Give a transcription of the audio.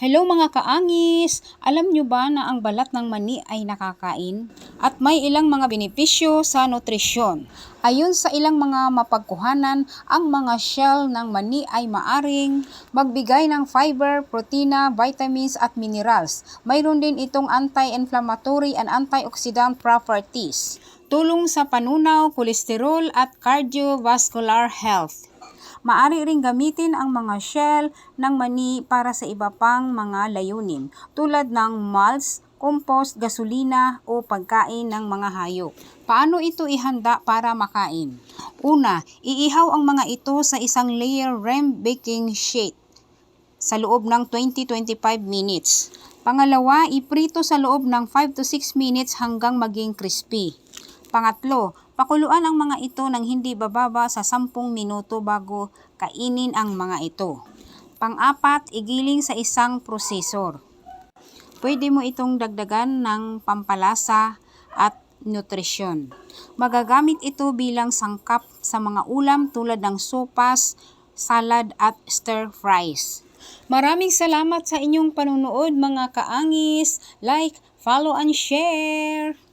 Hello mga kaangis! Alam nyo ba na ang balat ng mani ay nakakain? At may ilang mga benepisyo sa nutrisyon. Ayon sa ilang mga mapagkuhanan, ang mga shell ng mani ay maaring magbigay ng fiber, protina, vitamins at minerals. Mayroon din itong anti-inflammatory and antioxidant properties. Tulong sa panunaw, kolesterol at cardiovascular health. Maaari ring gamitin ang mga shell ng mani para sa iba pang mga layunin tulad ng mulch, compost, gasolina o pagkain ng mga hayop. Paano ito ihanda para makain? Una, iihaw ang mga ito sa isang layer rem baking sheet sa loob ng 20-25 minutes. Pangalawa, iprito sa loob ng 5 to 6 minutes hanggang maging crispy. Pangatlo, pakuluan ang mga ito ng hindi bababa sa 10 minuto bago kainin ang mga ito. Pang-apat, igiling sa isang prosesor. Pwede mo itong dagdagan ng pampalasa at nutrisyon. Magagamit ito bilang sangkap sa mga ulam tulad ng sopas, salad at stir fries. Maraming salamat sa inyong panunood mga kaangis. Like, follow and share!